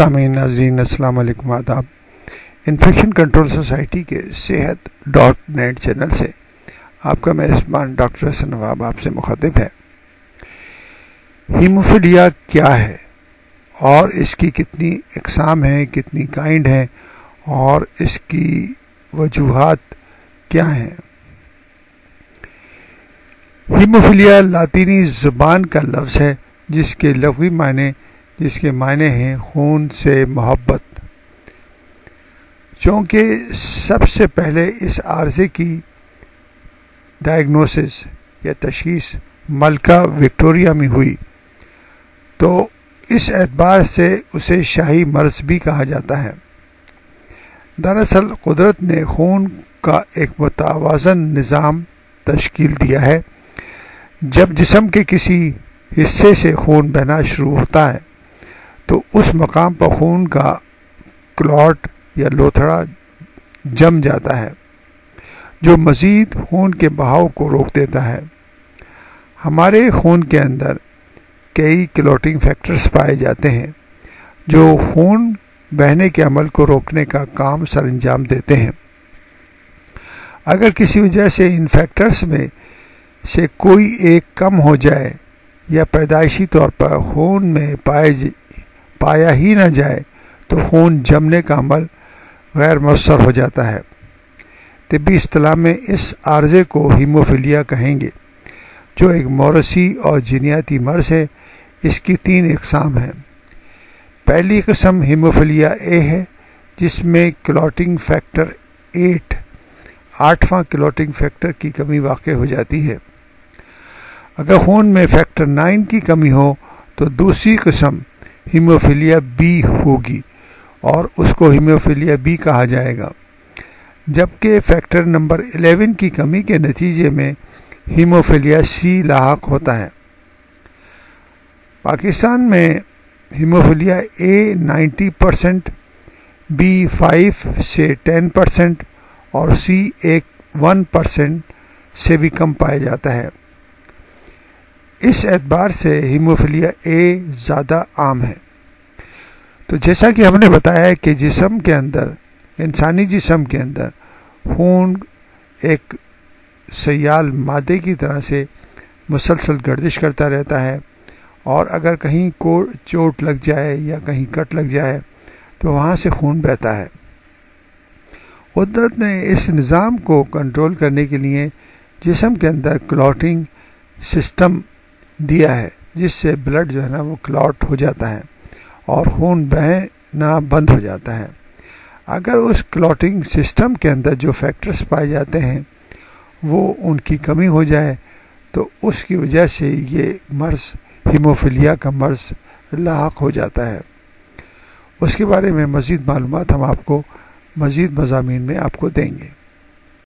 سامعین ناظرین السلام علیکم، آداب۔ انفیکشن کنٹرول سوسائٹی کے صحت.net چینل سے آپ کا میزبان ڈاکٹر حسن نواب آپ سے مخاطب ہے۔ ہیموفیلیا کیا ہے اور اس کی کتنی اقسام ہیں، کتنی کائنڈ ہیں اور اس کی وجوہات کیا ہیں؟ ہیموفیلیا لاطینی زبان کا لفظ ہے جس کے لغوی معنی ہیں خون سے محبت۔ چونکہ سب سے پہلے اس عارضے کی ڈائگنوسس یا تشخیص ملکہ وکٹوریہ میں ہوئی تو اس اعتبار سے اسے شاہی مرض بھی کہا جاتا ہے۔ دراصل قدرت نے خون کا ایک متوازن نظام تشکیل دیا ہے۔ جب جسم کے کسی حصے سے خون بہنا شروع ہوتا ہے تو اس مقام پر خون کا کلاٹ یا لوتھڑا جم جاتا ہے جو مزید خون کے بہاؤ کو روک دیتا ہے۔ ہمارے خون کے اندر کئی کلوٹنگ فیکٹرز پائے جاتے ہیں جو خون بہنے کے عمل کو روکنے کا کام سر انجام دیتے ہیں۔ اگر کسی وجہ سے ان فیکٹرز میں سے کوئی ایک کم ہو جائے یا پیدائشی طور پر خون میں پایا ہی نہ جائے تو خون جمنے کا عمل غیر مؤثر ہو جاتا ہے۔ طبی اصطلاح میں اس عارضے کو ہیموفیلیا کہیں گے جو ایک موروثی اور جینیاتی مرض ہے۔ اس کی 3 اقسام ہیں۔ پہلی قسم ہیموفیلیا اے ہے جس میں کلوٹنگ فیکٹر 8واں کلوٹنگ فیکٹر کی کمی واقع ہو جاتی ہے۔ اگر خون میں فیکٹر 9 کی کمی ہو تو دوسری قسم ہیموفیلیا بی ہوگی اور اس کو ہیموفیلیا بی کہا جائے گا، جبکہ فیکٹر نمبر 11 کی کمی کے نتیجے میں ہیموفیلیا سی لاحق ہوتا ہے۔ پاکستان میں ہیموفیلیا اے 90%، بی 5 سے 10% اور سی 1% سے بھی کم پایا جاتا ہے۔ اس اعتبار سے ہیموفیلیا اے زیادہ عام ہے۔ تو جیسا کہ ہم نے بتایا کہ جسم کے اندر، انسانی جسم کے اندر خون ایک سیال مادے کی طرح سے مسلسل گردش کرتا رہتا ہے، اور اگر کہیں چوٹ لگ جائے یا کہیں کٹ لگ جائے تو وہاں سے خون بہتا ہے۔ قدرت نے اس نظام کو کنٹرول کرنے کے لیے جسم کے اندر کلاٹنگ سسٹم دیا ہے جس سے بلڈ جو ہے نا وہ کلاٹ ہو جاتا ہے اور خون بہنا بند ہو جاتا ہے۔ اگر اس کلاٹنگ سسٹم کے اندر جو فیکٹرز پائے جاتے ہیں وہ ان کی کمی ہو جائے تو اس کی وجہ سے یہ مرض ہیموفیلیا کا مرض لاحق ہو جاتا ہے۔ اس کے بارے میں مزید معلومات ہم آپ کو مزید مضامین میں آپ کو دیں گے۔